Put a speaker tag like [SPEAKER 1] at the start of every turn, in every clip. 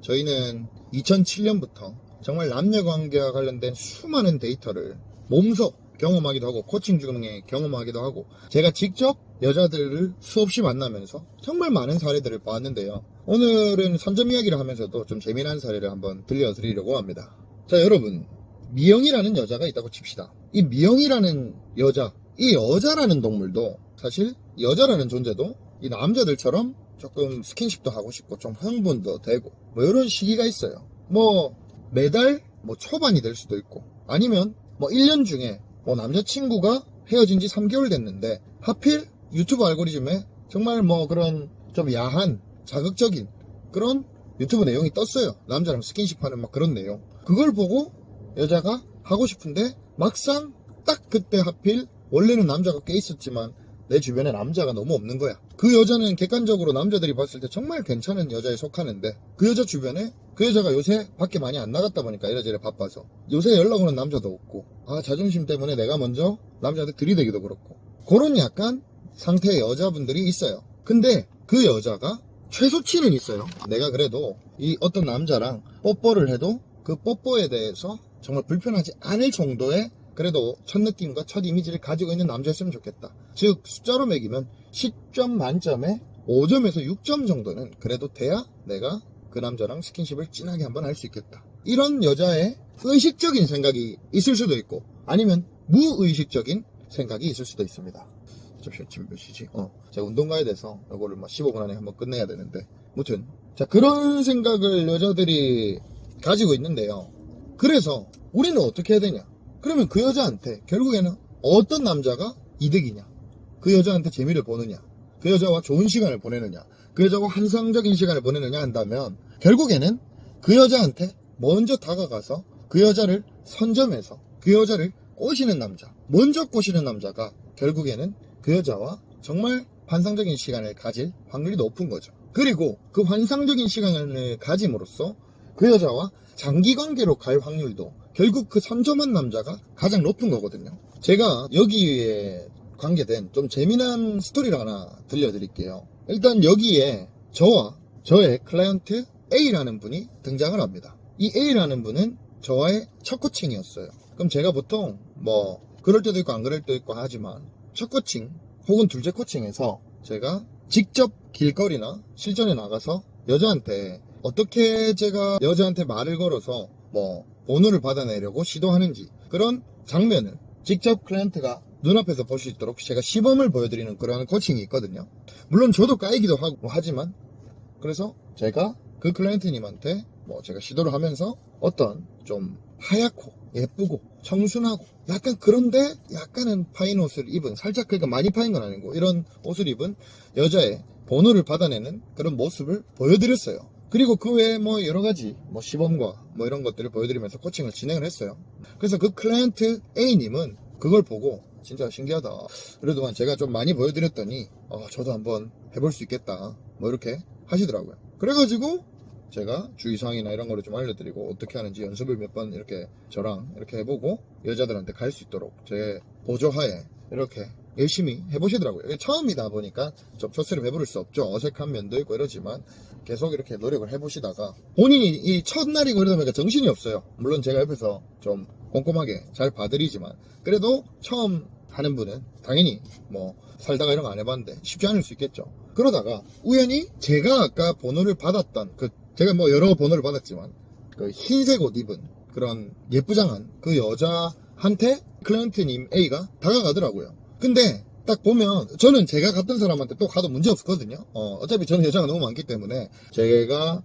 [SPEAKER 1] 저희는 2007년부터 정말 남녀관계와 관련된 수많은 데이터를 몸소 경험하기도 하고 코칭 중에 경험하기도 하고 제가 직접 여자들을 수없이 만나면서 정말 많은 사례들을 봤는데요. 오늘은 선점 이야기를 하면서도 좀 재미난 사례를 한번 들려드리려고 합니다. 자, 여러분, 미영이라는 여자가 있다고 칩시다. 이 미영이라는 여자, 이 여자라는 동물도 사실 여자라는 존재도 이 남자들처럼 조금 스킨십도 하고 싶고 좀 흥분도 되고 뭐 이런 시기가 있어요. 뭐 매달 뭐 초반이 될 수도 있고 아니면 뭐 1년 중에 뭐 남자친구가 헤어진 지 3개월 됐는데 하필 유튜브 알고리즘에 정말 뭐 그런 좀 야한 자극적인 그런 유튜브 내용이 떴어요. 남자랑 스킨십 하는 막 그런 내용. 그걸 보고 여자가 하고 싶은데 막상 딱 그때 하필 원래는 남자가 꽤 있었지만 내 주변에 남자가 너무 없는 거야. 그 여자는 객관적으로 남자들이 봤을 때 정말 괜찮은 여자에 속하는데 그 여자 주변에 그 여자가 요새 밖에 많이 안 나갔다 보니까 이래저래 바빠서 요새 연락 오는 남자도 없고 자존심 때문에 내가 먼저 남자한테 들이대기도 그렇고 그런 약간 상태의 여자분들이 있어요. 근데 그 여자가 최소치는 있어요. 내가 그래도 이 어떤 남자랑 뽀뽀를 해도 그 뽀뽀에 대해서 정말 불편하지 않을 정도의 그래도 첫 느낌과 첫 이미지를 가지고 있는 남자였으면 좋겠다. 즉 숫자로 매기면 10점 만점에 5점에서 6점 정도는 그래도 돼야 내가 그 남자랑 스킨십을 진하게 한번 할 수 있겠다. 이런 여자의 의식적인 생각이 있을 수도 있고 아니면 무의식적인 생각이 있을 수도 있습니다. 지금 몇 시지? 제가 운동 가야 돼서 이거를 막 15분 안에 한번 끝내야 되는데 무튼 자 그런 생각을 여자들이 가지고 있는데요. 그래서 우리는 어떻게 해야 되냐? 그러면 그 여자한테 결국에는 어떤 남자가 이득이냐? 그 여자한테 재미를 보느냐? 그 여자와 좋은 시간을 보내느냐? 그 여자와 환상적인 시간을 보내느냐 한다면 결국에는 그 여자한테 먼저 다가가서 그 여자를 선점해서 그 여자를 꼬시는 남자, 먼저 꼬시는 남자가 결국에는 그 여자와 정말 환상적인 시간을 가질 확률이 높은 거죠. 그리고 그 환상적인 시간을 가짐으로써 그 여자와 장기 관계로 갈 확률도 결국 그 선점한 남자가 가장 높은 거거든요. 제가 여기에 관계된 좀 재미난 스토리를 하나 들려드릴게요. 일단 여기에 저와 저의 클라이언트 A라는 분이 등장을 합니다. 이 A라는 분은 저와의 첫 코칭이었어요. 그럼 제가 보통 뭐 그럴 때도 있고 안 그럴 때도 있고 하지만 첫 코칭 혹은 둘째 코칭에서 제가 직접 길거리나 실전에 나가서 여자한테 어떻게 제가 여자한테 말을 걸어서 뭐 번호를 받아내려고 시도하는지 그런 장면을 직접 클라이언트가 눈앞에서 볼 수 있도록 제가 시범을 보여드리는 그런 코칭이 있거든요. 물론 저도 까이기도 하고 하지만 그래서 제가 그 클라이언트님한테 뭐 제가 시도를 하면서 어떤 좀 하얗고 예쁘고 청순하고 약간 그런데 약간은 파인 옷을 입은 살짝 그러니까 많이 파인 건 아니고 이런 옷을 입은 여자의 번호를 받아내는 그런 모습을 보여드렸어요. 그리고 그 외에 뭐 여러 가지 뭐 시범과 뭐 이런 것들을 보여드리면서 코칭을 진행을 했어요. 그래서 그 클라이언트 A님은 그걸 보고 진짜 신기하다. 그래도 제가 좀 많이 보여드렸더니 저도 한번 해볼 수 있겠다. 뭐 이렇게 하시더라고요. 그래가지고 제가 주의사항이나 이런 거를 좀 알려드리고 어떻게 하는지 연습을 몇 번 이렇게 저랑 이렇게 해보고 여자들한테 갈 수 있도록 제 보조하에 이렇게 열심히 해보시더라고요. 처음이다 보니까 좀 초스를 해부를 수 없죠. 어색한 면도 있고 이러지만 계속 이렇게 노력을 해보시다가 본인이 이 첫날이고 이러다 보니까 정신이 없어요. 물론 제가 옆에서 좀 꼼꼼하게 잘 봐드리지만 그래도 처음 하는 분은 당연히 뭐 살다가 이런 거 안 해봤는데 쉽지 않을 수 있겠죠. 그러다가 우연히 제가 아까 번호를 받았던 제가 뭐 여러 번호를 받았지만 그 흰색 옷 입은 그런 예쁘장한 그 여자한테 클라이언트님 A가 다가가더라고요. 근데 딱 보면 저는 제가 갔던 사람한테 또 가도 문제 없거든요. 어차피 저는 여자가 너무 많기 때문에 제가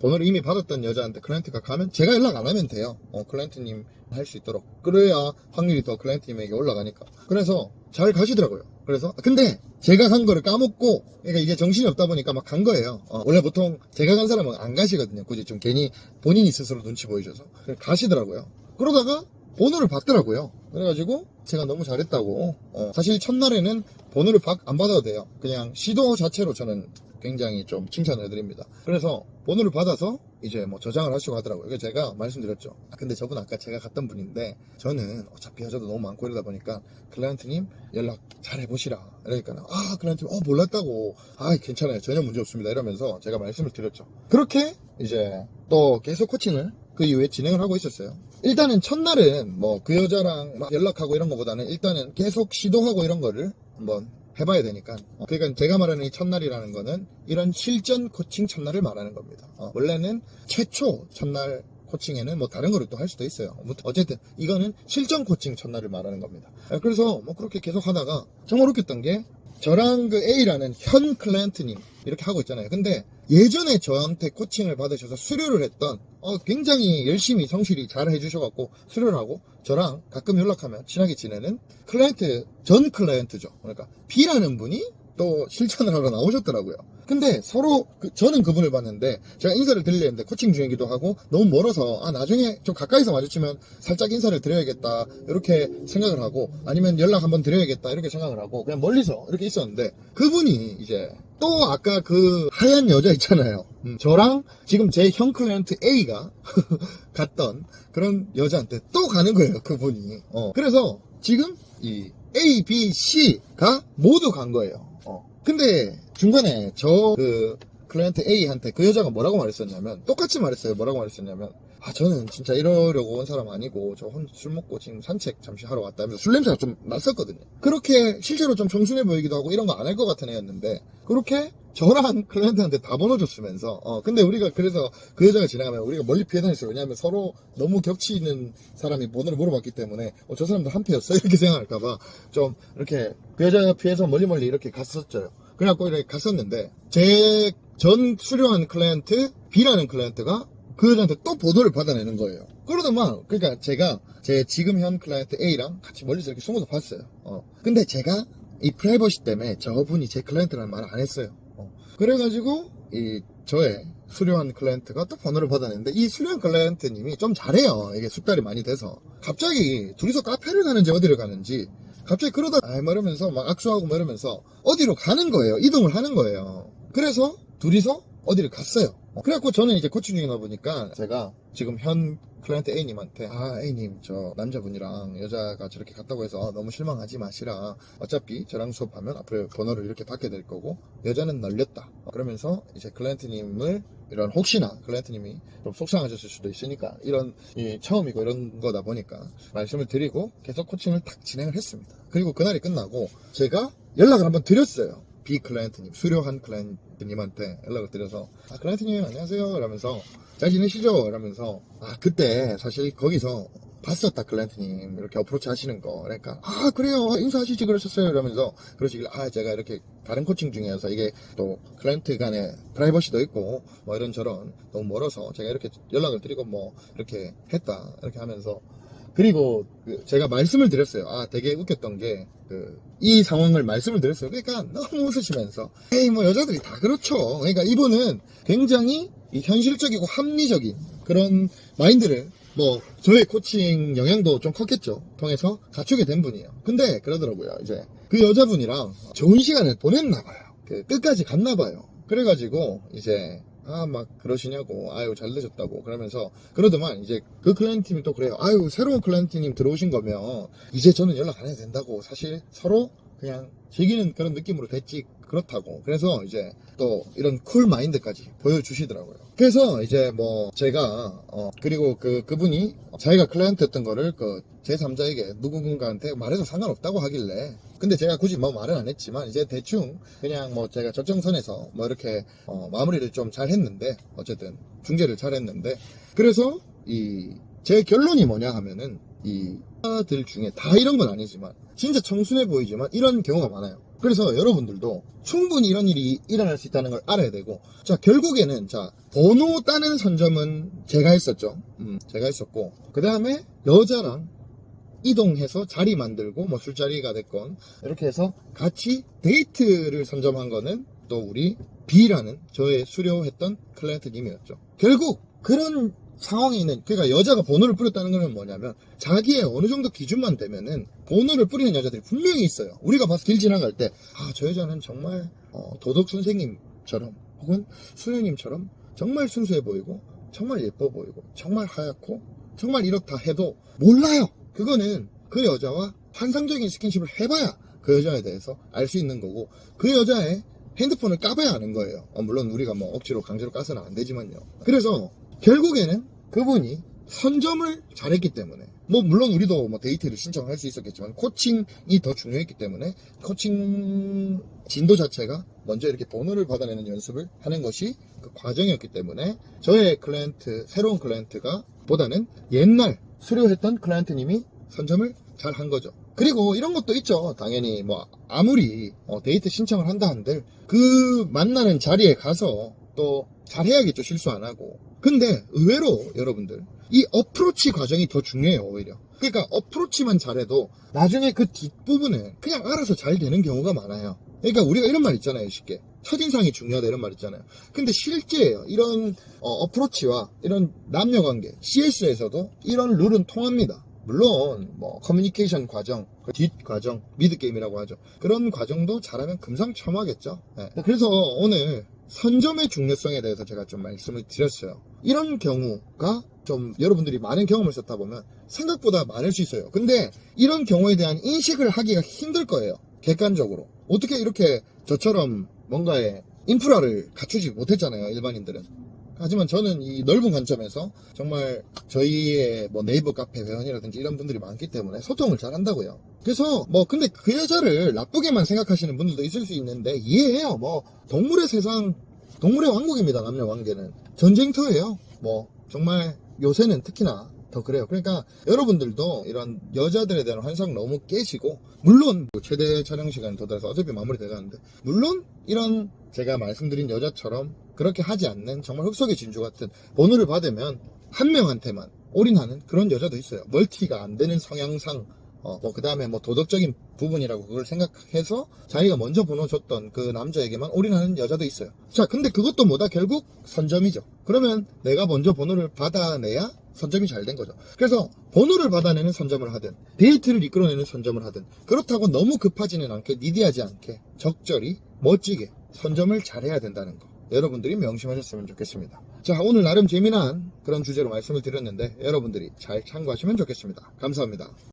[SPEAKER 1] 번호를 이미 받았던 여자한테 클라이언트가 가면 제가 연락 안 하면 돼요. 클라이언트님 할 수 있도록. 그래야 확률이 더 클라이언트님에게 올라가니까. 그래서 잘 가시더라고요. 그래서 근데 제가 간 거를 까먹고 그러니까 이게 정신이 없다 보니까 막 간 거예요. 원래 보통 제가 간 사람은 안 가시거든요. 굳이 좀 괜히 본인이 스스로 눈치 보이셔서 가시더라고요. 그러다가 번호를 받더라고요. 그래가지고 제가 너무 잘했다고 사실 첫날에는 번호를 안 받아도 돼요. 그냥 시도 자체로 저는 굉장히 좀 칭찬을 해드립니다. 그래서 번호를 받아서 이제 뭐 저장을 하시고 하더라고요. 그래서 제가 말씀드렸죠. 아, 근데 저분 아까 제가 갔던 분인데 저는 어차피 여자도 너무 많고 이러다 보니까 클라이언트님 연락 잘 해보시라. 그러니까 클라이언트님 몰랐다고. 괜찮아요. 전혀 문제 없습니다. 이러면서 제가 말씀을 드렸죠. 그렇게 이제 또 계속 코칭을 그 이후에 진행을 하고 있었어요. 일단은 첫날은 뭐 그 여자랑 막 연락하고 이런 거보다는 일단은 계속 시도하고 이런 거를 한번 해봐야 되니까. 그러니까 제가 말하는 이 첫날이라는 거는 이런 실전 코칭 첫날을 말하는 겁니다. 원래는 최초 첫날 코칭에는 뭐 다른 거를 또 할 수도 있어요. 어쨌든 이거는 실전 코칭 첫날을 말하는 겁니다. 그래서 뭐 그렇게 계속 하다가 정말 웃겼던 게 저랑 그 A라는 현 클라이언트님 이렇게 하고 있잖아요. 근데 예전에 저한테 코칭을 받으셔서 수료를 했던 굉장히 열심히 성실히 잘 해주셔갖고 수료를 하고 저랑 가끔 연락하면 친하게 지내는 클라이언트, 전 클라이언트죠. 그러니까 B라는 분이 또 실천을 하러 나오셨더라고요. 근데 서로 저는 그분을 봤는데 제가 인사를 드리려는데 코칭 중이기도 하고 너무 멀어서 나중에 좀 가까이서 마주치면 살짝 인사를 드려야겠다 이렇게 생각을 하고 아니면 연락 한번 드려야겠다 이렇게 생각을 하고 그냥 멀리서 이렇게 있었는데 그분이 이제 또 아까 그 하얀 여자 있잖아요. 저랑 지금 제 형 클라이언트 A가 갔던 그런 여자한테 또 가는 거예요. 그분이. 그래서 지금 이 A, B, C가 모두 간 거예요. 근데 중간에 저 그 클라이언트 A한테 그 여자가 뭐라고 말했었냐면 똑같이 말했어요. 뭐라고 말했었냐면 저는 진짜 이러려고 온 사람 아니고 저 혼자 술 먹고 지금 산책 잠시 하러 왔다 하면서 술 냄새가 좀 났었거든요. 그렇게 실제로 좀 청순해 보이기도 하고 이런 거 안 할 것 같은 애였는데 그렇게 저랑 클라이언트한테 다 번호 줬으면서 근데 우리가 그래서 그 여자가 지나가면 우리가 멀리 피해 다녔어요. 왜냐하면 서로 너무 겹치는 사람이 번호를 물어봤기 때문에 저 사람도 한패였어 이렇게 생각할까봐 좀 이렇게 그 여자 피해서 멀리 이렇게 갔었죠. 그래갖고 이렇게 갔었는데 제 전 수료한 클라이언트 B라는 클라이언트가 그 여자한테 또 번호를 받아내는 거예요. 그러더만 그러니까 제가 제 지금 현 클라이언트 A랑 같이 멀리서 이렇게 숨어서 봤어요. 근데 제가 이 프라이버시 때문에 저분이 제 클라이언트라는 말을 안 했어요. 그래가지고 이 저의 수료한 클라이언트가 또 번호를 받아냈는데 이 수료한 클라이언트님이 좀 잘해요. 이게 숙달이 많이 돼서 갑자기 둘이서 카페를 가는지 어디를 가는지 갑자기 그러다 이러면서 막 악수하고 이러면서 어디로 가는 거예요. 이동을 하는 거예요. 그래서 둘이서 어디를 갔어요. 그래갖고 저는 이제 코칭 중이다 보니까 제가 지금 현 클라이언트 A님한테 A님 저 남자분이랑 여자가 저렇게 갔다고 해서 너무 실망하지 마시라. 어차피 저랑 수업하면 앞으로 번호를 이렇게 받게 될 거고 여자는 널렸다. 그러면서 이제 클라이언트님을 이런 혹시나 클라이언트님이 좀 속상하셨을 수도 있으니까 이런 처음이고 이런 거다 보니까 말씀을 드리고 계속 코칭을 탁 진행을 했습니다. 그리고 그날이 끝나고 제가 연락을 한번 드렸어요. B 클라이언트님, 수료한 클라이언트님한테 연락을 드려서 클라이언트님 안녕하세요 이러면서 잘 지내시죠? 이러면서 그때 사실 거기서 봤었다 클라이언트님 이렇게 어프로치 하시는 거 그러니까 그래요 인사하시지 그러셨어요 이러면서 그러시길래 제가 이렇게 다른 코칭 중이어서 이게 또 클라이언트 간에 프라이버시도 있고 뭐 이런저런 너무 멀어서 제가 이렇게 연락을 드리고 뭐 이렇게 했다 이렇게 하면서 그리고 제가 말씀을 드렸어요. 되게 웃겼던 게 이 상황을 말씀을 드렸어요. 그러니까 너무 웃으시면서 에이 뭐 여자들이 다 그렇죠. 그러니까 이분은 굉장히 이 현실적이고 합리적인 그런 마인드를 뭐 저의 코칭 영향도 좀 컸겠죠. 통해서 갖추게 된 분이에요. 근데 그러더라고요. 이제 그 여자분이랑 좋은 시간을 보냈나 봐요. 끝까지 갔나 봐요. 그래가지고 이제 막 그러시냐고 잘 되셨다고 그러면서 그러더만 이제 그 클라이언트님이 또 그래요. 새로운 클라이언트님 들어오신 거면 이제 저는 연락 안 해도 된다고 사실 서로 그냥 즐기는 그런 느낌으로 됐지 그렇다고 그래서 이제 또 이런 쿨 마인드까지 보여주시더라고요. 그래서 이제 뭐 제가 그리고 그분이 자기가 클라이언트였던 거를 그 제3자에게 누군가한테 말해도 상관없다고 하길래 근데 제가 굳이 뭐 말은 안 했지만 이제 대충 그냥 뭐 제가 적정선에서 뭐 이렇게 마무리를 좀 잘 했는데 어쨌든 중재를 잘 했는데 그래서 제 결론이 뭐냐 하면은 이 여자들 중에 다 이런 건 아니지만 진짜 청순해 보이지만 이런 경우가 많아요. 그래서 여러분들도 충분히 이런 일이 일어날 수 있다는 걸 알아야 되고 결국에는 번호 따는 선점은 제가 했었죠. 제가 했었고 그 다음에 여자랑 이동해서 자리 만들고 뭐 술자리가 됐건 이렇게 해서 같이 데이트를 선점한 거는 또 우리 B라는 저의 수료했던 클라이언트님이었죠. 결국 그런 상황에 있는 그러니까 여자가 번호를 뿌렸다는 건 뭐냐면 자기의 어느 정도 기준만 되면은 번호를 뿌리는 여자들이 분명히 있어요. 우리가 봐서 길 지나갈 때 저 여자는 정말 도덕 선생님처럼 혹은 수녀님처럼 정말 순수해 보이고 정말 예뻐 보이고 정말 하얗고 정말 이렇다 해도 몰라요. 그거는 그 여자와 환상적인 스킨십을 해봐야 그 여자에 대해서 알 수 있는 거고, 그 여자의 핸드폰을 까봐야 아는 거예요. 물론 우리가 뭐 억지로 강제로 까서는 안 되지만요. 그래서 결국에는 그분이 선점을 잘했기 때문에, 뭐 물론 우리도 뭐 데이트를 신청할 수 있었겠지만 코칭이 더 중요했기 때문에 코칭 진도 자체가 먼저 이렇게 번호를 받아내는 연습을 하는 것이 그 과정이었기 때문에 저의 클라이언트, 새로운 클라이언트가 보다는 옛날 수료했던 클라이언트님이 선점을 잘 한 거죠. 그리고 이런 것도 있죠. 당연히 뭐 아무리 데이트 신청을 한다 한들 그 만나는 자리에 가서 또 잘해야겠죠. 실수 안 하고. 근데 의외로 여러분들 이 어프로치 과정이 더 중요해요. 오히려. 그러니까 어프로치만 잘해도 나중에 그 뒷부분은 그냥 알아서 잘 되는 경우가 많아요. 그러니까 우리가 이런 말 있잖아요. 쉽게 첫인상이 중요하다 이런 말 있잖아요. 근데 실제예요. 이런 어프로치와 이런 남녀관계 CS에서도 이런 룰은 통합니다. 물론 뭐 커뮤니케이션 과정, 그 뒷 과정, 미드 게임이라고 하죠. 그런 과정도 잘하면 금상첨화겠죠. 네. 그래서 오늘 선점의 중요성에 대해서 제가 좀 말씀을 드렸어요. 이런 경우가 좀 여러분들이 많은 경험을 썼다 보면 생각보다 많을 수 있어요. 근데 이런 경우에 대한 인식을 하기가 힘들 거예요. 객관적으로. 어떻게 이렇게 저처럼 뭔가의 인프라를 갖추지 못했잖아요. 일반인들은. 하지만 저는 이 넓은 관점에서 정말 저희의 뭐 네이버 카페 회원이라든지 이런 분들이 많기 때문에 소통을 잘 한다고요. 그래서 뭐 근데 그 여자를 나쁘게만 생각하시는 분들도 있을 수 있는데 이해해요. 뭐 동물의 세상, 동물의 왕국입니다. 남녀 관계는 전쟁터예요. 뭐 정말 요새는 특히나 더 그래요. 그러니까 여러분들도 이런 여자들에 대한 환상 너무 깨시고, 물론 최대 촬영 시간이 더 들어서 어차피 마무리 돼가는데, 물론 이런 제가 말씀드린 여자처럼 그렇게 하지 않는 정말 흙속의 진주 같은 번호를 받으면 한 명한테만 올인하는 그런 여자도 있어요. 멀티가 안 되는 성향상 그 다음에 뭐 도덕적인 부분이라고 그걸 생각해서 자기가 먼저 번호 줬던 그 남자에게만 올인하는 여자도 있어요. 자, 근데 그것도 뭐다? 결국 선점이죠. 그러면 내가 먼저 번호를 받아내야 선점이 잘 된 거죠. 그래서 번호를 받아내는 선점을 하든 데이트를 이끌어내는 선점을 하든 그렇다고 너무 급하지는 않게, 니디하지 않게 적절히 멋지게 선점을 잘해야 된다는 거 여러분들이 명심하셨으면 좋겠습니다. 자, 오늘 나름 재미난 그런 주제로 말씀을 드렸는데 여러분들이 잘 참고하시면 좋겠습니다. 감사합니다.